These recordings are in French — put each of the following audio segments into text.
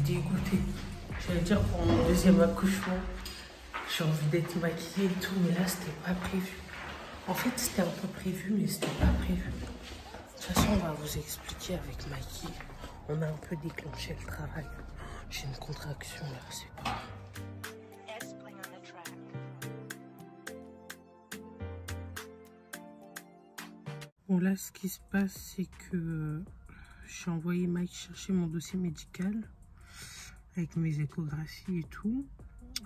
dégoûtée. J'allais dire pour mon deuxième accouchement, j'ai envie d'être maquillée et tout, mais là, c'était pas prévu. En fait, c'était un peu prévu, mais c'était pas prévu. De toute façon, on va vous expliquer avec Mikey. On a un peu déclenché le travail. J'ai une contraction là, c'est pas... Bon, là, ce qui se passe, c'est que j'ai envoyé Mike chercher mon dossier médical avec mes échographies et tout.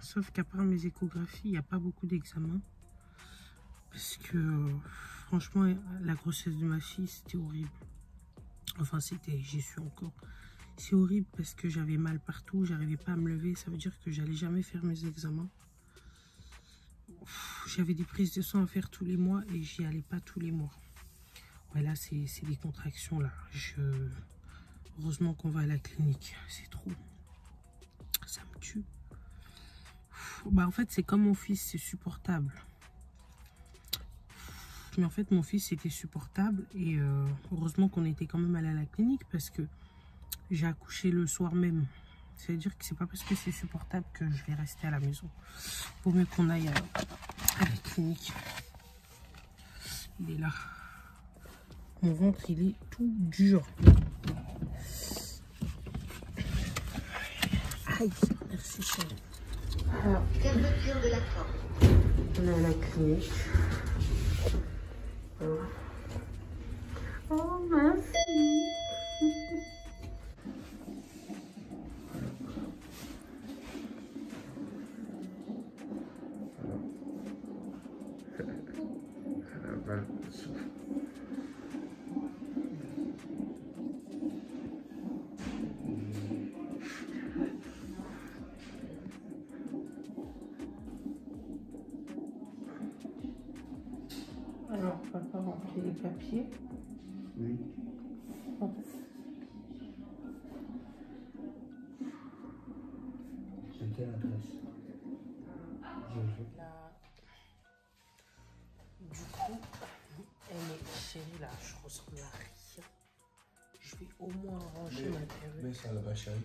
Sauf qu'à part mes échographies, il n'y a pas beaucoup d'examens. Parce que, franchement, la grossesse de ma fille, c'était horrible. Enfin, j'y suis encore. C'est horrible parce que j'avais mal partout, j'arrivais pas à me lever. Ça veut dire que j'allais jamais faire mes examens. J'avais des prises de sang à faire tous les mois et j'y allais pas tous les mois. Ouais, là, c'est des contractions, là. Heureusement qu'on va à la clinique. C'est trop. Ça me tue. Bah, en fait, c'est comme mon fils, c'est supportable. Mais en fait, mon fils, c'était supportable. Et heureusement qu'on était quand même allé à la clinique parce que j'ai accouché le soir même. C'est-à-dire que c'est pas parce que c'est supportable que je vais rester à la maison. Vaut mieux qu'on aille à la clinique. Il est là. Mon ventre, il est tout dur. Aïe, merci chérie. Alors, fermeture de la porte. On est à la clinique. Oh, ma fille. Alors, papa remplit les papiers. Oui. Bon. C'est quelle adresse? Là, du coup, elle est chérie là, je ressemble à rien. Je vais au moins ranger ma perruque. Mais ça là-bas, chérie.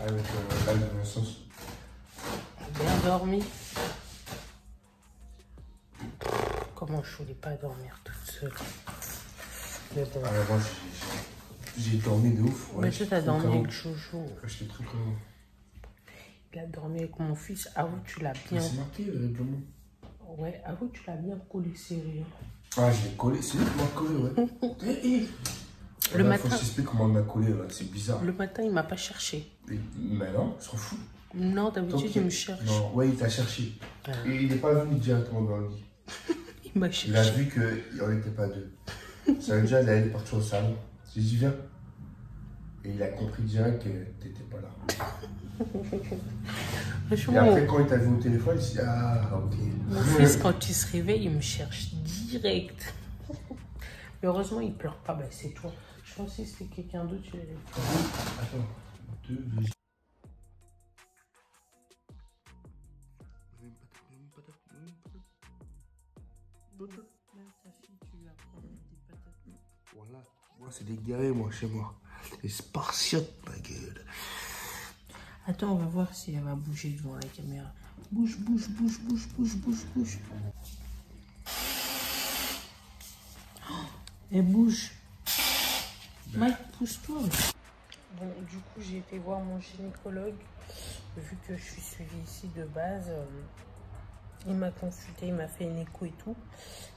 Avec la sauce. Bien dormi. Comment je voulais pas dormir toute seule. Mais bon. Alors moi, j'ai dormi de ouf. Ouais, mais toi, t'as dormi avec Jojo. J'étais trop comment. Il a dormi avec mon fils. Avoue, tu l'as bien. C'est marqué, règlement. Ouais, avoue, tu l'as bien collé serré. Ah, je l'ai collé. C'est lui qui m'a collé, ouais. Le matin. Faut que je t'explique comment il m'a collé, là. C'est bizarre. Le matin, il m'a pas cherché. Mais non, il s'en fout. Non, d'habitude, il me cherche. Non, ouais, il t'a cherché. Ah. Et il n'est pas venu directement dans le lit. Il m'a cherché. Il a vu qu'on n'était pas deux. Ça veut dire qu'il allait partir au salon. J'ai dit, viens. Et il a compris direct que t'étais pas là. Et après, quand il t'a vu au téléphone, il s'est dit, ah, ok. Mon fils, quand il se réveille, il me cherche direct. Mais heureusement, il pleure pas. Ben, c'est toi. Je pensais que c'était quelqu'un d'autre. Attends, deux. Voilà, moi c'est des guerriers, moi, chez moi. Les Spartiates, ma gueule. Attends, on va voir si elle va bouger devant la caméra. Bouge, bouge, bouge, bouge, bouge, bouge, bouge. Oh, elle bouge. Mike, pousse-toi. Bon, du coup, j'ai été voir mon gynécologue. Vu que je suis suivie ici de base, il m'a consulté, il m'a fait une écho et tout.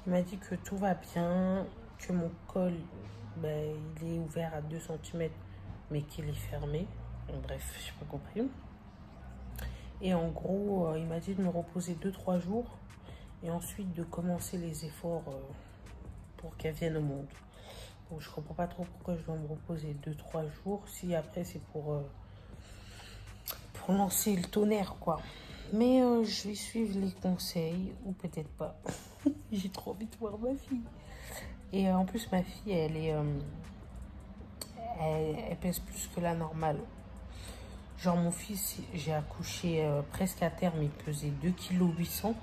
Il m'a dit que tout va bien, que mon col, ben, il est ouvert à 2 cm, mais qu'il est fermé. Bon, bref, je n'ai pas compris. Et en gros, il m'a dit de me reposer 2-3 jours et ensuite de commencer les efforts pour qu'elle vienne au monde. Bon, je comprends pas trop pourquoi je dois me reposer 2-3 jours si après c'est pour lancer le tonnerre, quoi. Mais je vais suivre les conseils, ou peut-être pas. J'ai trop envie de voir ma fille. Et en plus, ma fille, elle pèse plus que la normale. Genre, mon fils, j'ai accouché presque à terme, il pesait 2,8 kg.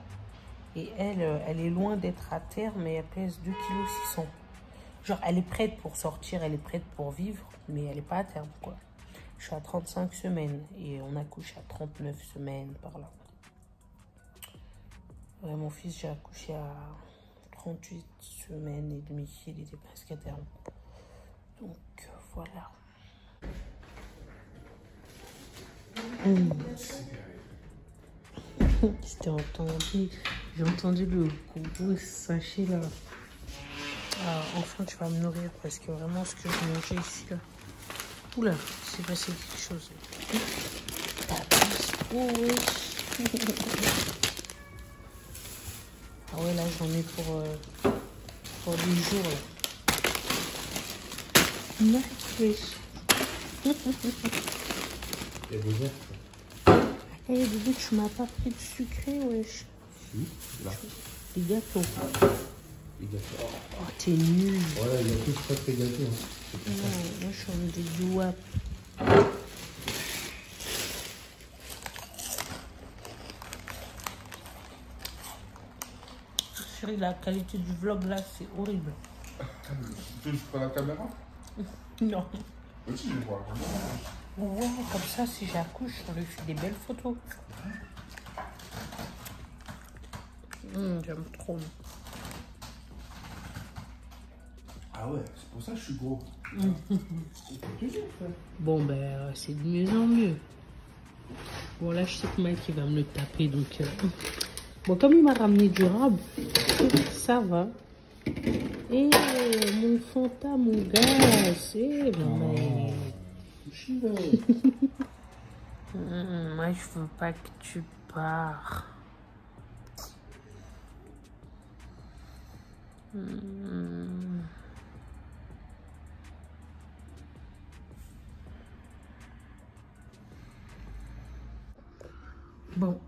Et elle est loin d'être à terme, mais elle pèse 2,6 kg. Genre, elle est prête pour sortir, elle est prête pour vivre, mais elle n'est pas à terme, quoi. Je suis à 35 semaines et on accouche à 39 semaines par là. Ouais, mon fils, j'ai accouché à 38 semaines et demie. Il était presque à terme. Donc, voilà. J'ai entendu le gros sachet là. Ah, enfin, tu vas me nourrir parce que vraiment, ce que je mangeais ici là. Oula, il s'est passé quelque chose. Oh, oui. Ah ouais, là, j'en ai pour 10 jours là. Wesh. Il y a des œufs. Eh bébé, tu m'as pas pris de sucré, wesh. Si, là. Les gâteaux. Les gâteaux. Oh, t'es nul. Voilà, il y a tous pas très gâtés. Hein. Non, moi je suis en des douap. Chérie, la qualité du vlog là, c'est horrible. Tu prends la caméra? Non. Aussi, je vois. Ouais, comme ça, si j'accouche, on lui fait des belles photos. J'aime trop. Ah ouais, c'est pour ça que je suis gros. Bon, ben, c'est de mieux en mieux. Bon, là, je sais que Mike, il va me le taper, donc... Bon, comme il m'a ramené du rab, ça va. Et mon fanta, mon gars, c'est... Mais... moi, je veux pas que tu pars. Bon,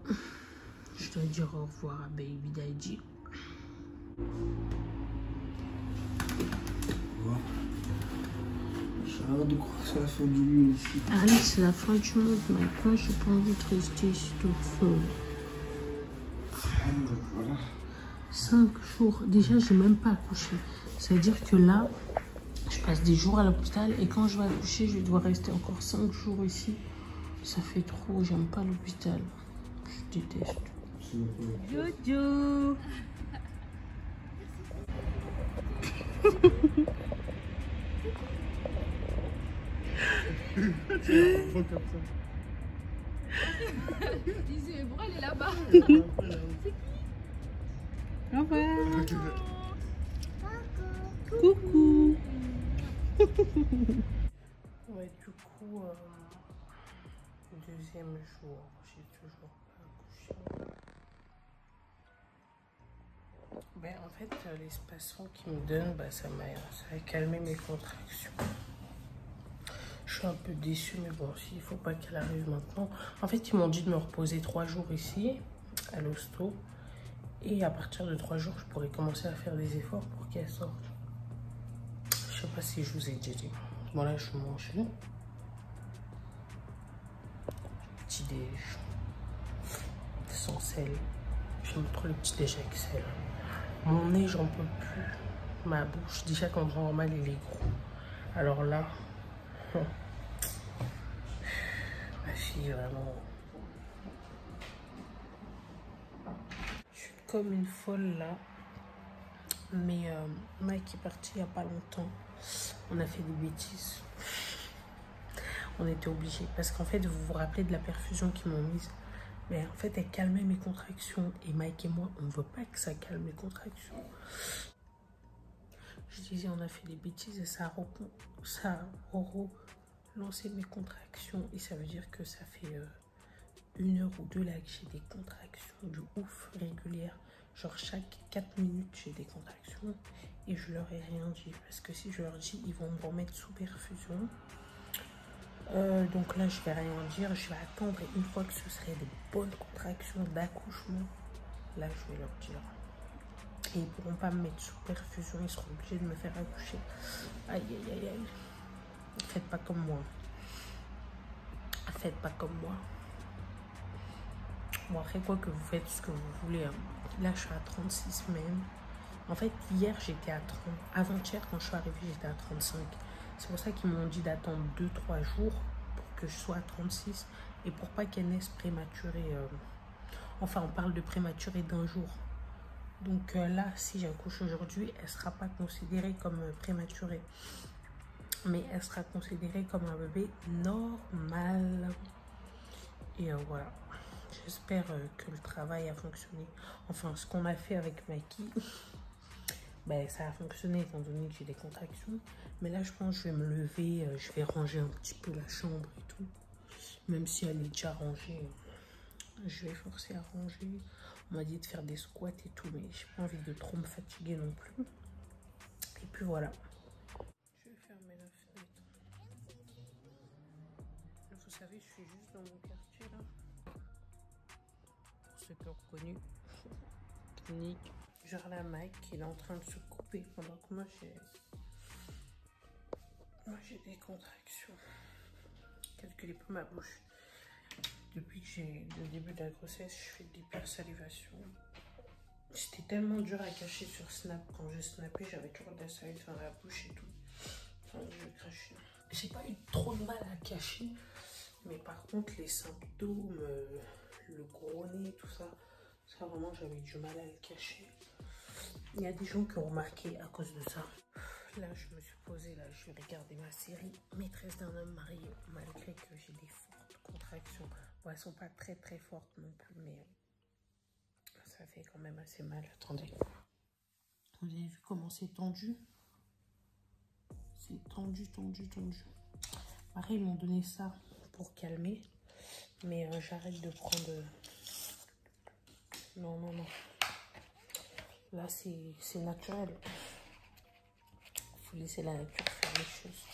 je dois dire au revoir à Baby Daddy. J'arrête de croire que c'est la fin du monde ici. Allez, c'est la fin du monde. Maintenant, j'ai pas envie de rester ici toute seule. Voilà. 5 jours. Déjà, j'ai même pas accouché. Ça veut dire que là, je passe des jours à l'hôpital et quand je vais accoucher, je dois rester encore 5 jours ici. Ça fait trop. J'aime pas l'hôpital. Je déteste. Jojo. Disais, pourquoi elle est là-bas? Au revoir. Coucou. Ouais, du coup, deuxième jour, j'ai toujours pas accouché. Ben, en fait, l'espace-temps qu'ils me donnent, bah, ça a calmé mes contractions. Je suis un peu déçue, mais bon, s'il faut pas qu'elle arrive maintenant. En fait, ils m'ont dit de me reposer 3 jours ici, à l'hosto. Et à partir de 3 jours, je pourrais commencer à faire des efforts pour qu'elle sorte. Je sais pas si je vous ai déjà dit. Bon, là, je mange. Petit déj. Sans sel. J'aime trop le petit déj avec sel. Mon nez, j'en peux plus. Ma bouche, déjà quand normal, il est gros. Alors là, ma fille, vraiment. Je suis comme une folle là. Mais Mike est parti il n'y a pas longtemps. On a fait des bêtises. On était obligés. Parce qu'en fait, vous vous rappelez de la perfusion qu'ils m'ont mise. Mais en fait, elle calmait mes contractions. Et Mike et moi, on ne veut pas que ça calme mes contractions. Je disais, on a fait des bêtises et ça a relancé mes contractions. Et ça veut dire que ça fait 1 heure ou 2 là que j'ai des contractions de ouf régulières. Genre chaque 4 minutes, j'ai des contractions. Et je leur ai rien dit. Parce que si je leur dis, ils vont me remettre sous perfusion. Donc là, je vais rien dire. Je vais attendre. Et une fois que ce serait des bonnes contractions d'accouchement, là, je vais leur dire. Et ils pourront pas me mettre sous perfusion. Ils seront obligés de me faire accoucher. Aïe, aïe, aïe, aïe. Faites pas comme moi. Faites pas comme moi. Bon, après quoi que vous faites ce que vous voulez. Hein. Là, je suis à 36 semaines. En fait, hier, j'étais à 30. Avant-hier, quand je suis arrivée, j'étais à 35. C'est pour ça qu'ils m'ont dit d'attendre 2-3 jours pour que je sois à 36 et pour pas qu'elle naisse prématurée. Enfin, on parle de prématurée d'un jour. Donc là, si j'accouche aujourd'hui, elle ne sera pas considérée comme prématurée. Mais elle sera considérée comme un bébé normal. Et voilà. J'espère que le travail a fonctionné. Enfin, ce qu'on a fait avec Mikey, ben, ça a fonctionné étant donné que j'ai des contractions. Mais là, je pense que je vais me lever, je vais ranger un petit peu la chambre et tout. Même si elle est déjà rangée, je vais forcer à ranger. On m'a dit de faire des squats et tout, mais j'ai pas envie de trop me fatiguer non plus. Et puis voilà. Je vais fermer la fenêtre. Vous savez, je suis juste dans mon quartier là. Pour ceux qui ont reconnu. Clinique. Genre la Mike, il est en train de se couper pendant que moi j'ai des contractions. Calculez pas ma bouche. Depuis que j'ai le début de la grossesse, je fais de l'hypersalivation. C'était tellement dur à cacher sur Snap. Quand je snappais, j'avais toujours de la salive dans la bouche et tout. Enfin, je crachais. J'ai pas eu trop de mal à cacher. Mais par contre, les symptômes, le gros nez, tout ça, ça vraiment, j'avais du mal à le cacher. Il y a des gens qui ont remarqué à cause de ça. Là, je me suis posée, là, je vais regarder ma série Maîtresse d'un homme marié, malgré que j'ai des fortes contractions. Bon, elles sont pas très très fortes non plus, mais ça fait quand même assez mal. Attendez. Vous avez vu comment c'est tendu? C'est tendu, tendu, tendu. Pareil, ils m'ont donné ça pour calmer, mais j'arrête de prendre... Non, non, non. Là, c'est naturel. Il faut laisser la nature faire les choses.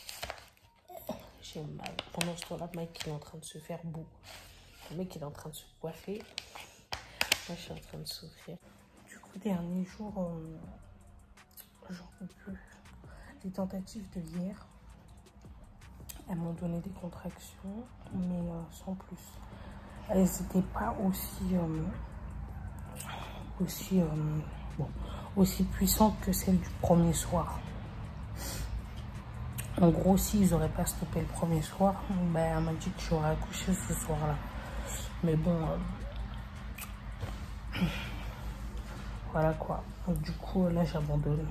J'ai mal. Pendant ce temps-là, Mike il est en train de se faire beau. Le mec il est en train de se coiffer. Moi, je suis en train de souffrir. Du coup, dernier jour, j'en peux plus. Les tentatives de hier, elles m'ont donné des contractions, mais sans plus. Elles n'étaient pas aussi puissantes que celles du premier soir. En gros, s'ils n'auraient pas stoppé le premier soir, ben, elle m'a dit que j'aurais accouché ce soir-là. Mais bon, voilà quoi. Donc, du coup, là, j'abandonne.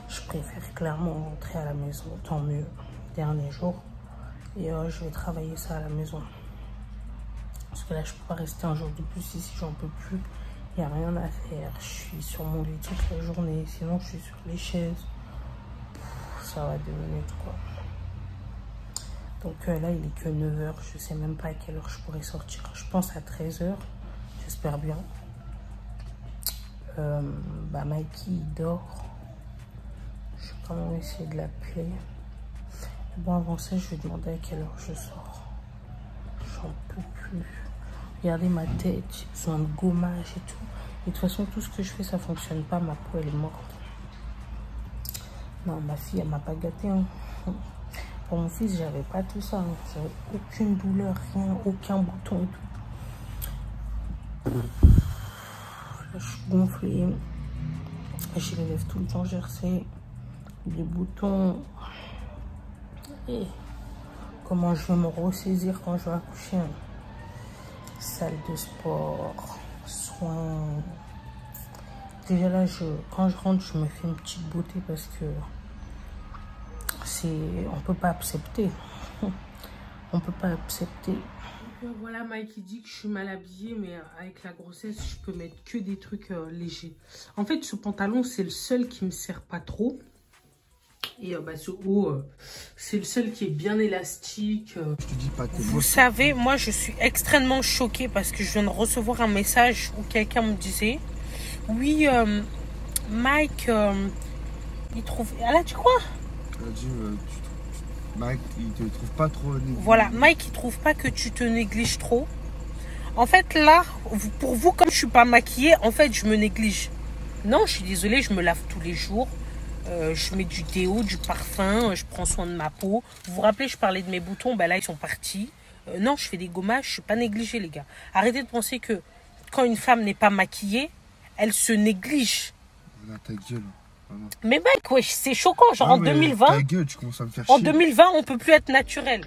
Je préfère clairement rentrer à la maison, tant mieux. Dernier jour. Et je vais travailler ça à la maison. Parce que là, je peux pas rester un jour de plus ici, j'en peux plus. Il n'y a rien à faire. Je suis sur mon lit toute la journée. Sinon, je suis sur les chaises. Ça va 2 minutes, quoi. Donc là, il est que 9 h. Je sais même pas à quelle heure je pourrais sortir. Je pense à 13 h. J'espère bien. Bah, Mikey, il dort. Je vais quand même essayer de l'appeler. Bon, avant ça, je vais demander à quelle heure je sors. J'en peux plus. Regardez ma tête, j'ai besoin de gommage et tout. Et de toute façon, tout ce que je fais, ça fonctionne pas. Ma peau, elle est morte. Non, ma fille, elle m'a pas gâté. Hein. Pour mon fils, j'avais pas tout ça. Hein. J'avais aucune douleur, rien, aucun bouton et tout. Là, je suis gonflée. Je les lève tout le temps gercé. Des boutons. Et comment je vais me ressaisir quand je vais accoucher. Hein. Salle de sport, soins. Déjà là, quand je rentre, je me fais une petite beauté parce que on peut pas accepter. On peut pas accepter. Voilà, Mike il dit que je suis mal habillée, mais avec la grossesse, je peux mettre que des trucs légers. En fait, ce pantalon, c'est le seul qui me sert pas trop. Et bah, ce haut, c'est le seul qui est bien élastique. Je te dis pas Vous savez, moi, je suis extrêmement choquée parce que je viens de recevoir un message où quelqu'un me disait « Oui, Mike, il trouve... » Elle a dit quoi? Elle a dit Mike, il te trouve pas trop négligé. Voilà, Mike, il trouve pas que tu te négliges trop. En fait, là, pour vous, comme je suis pas maquillée, en fait, je me néglige. Non, je suis désolée, je me lave tous les jours. Je mets du déo, du parfum, je prends soin de ma peau. Vous vous rappelez, je parlais de mes boutons, ben là, ils sont partis. Non, je fais des gommages, je suis pas négligée, les gars. Arrêtez de penser que quand une femme n'est pas maquillée, elle se néglige. Regarde ta gueule. Vraiment. Mais mec, ouais, c'est choquant. Genre en 2020, ta gueule, tu commences à me faire chier. En 2020, on peut plus être naturel.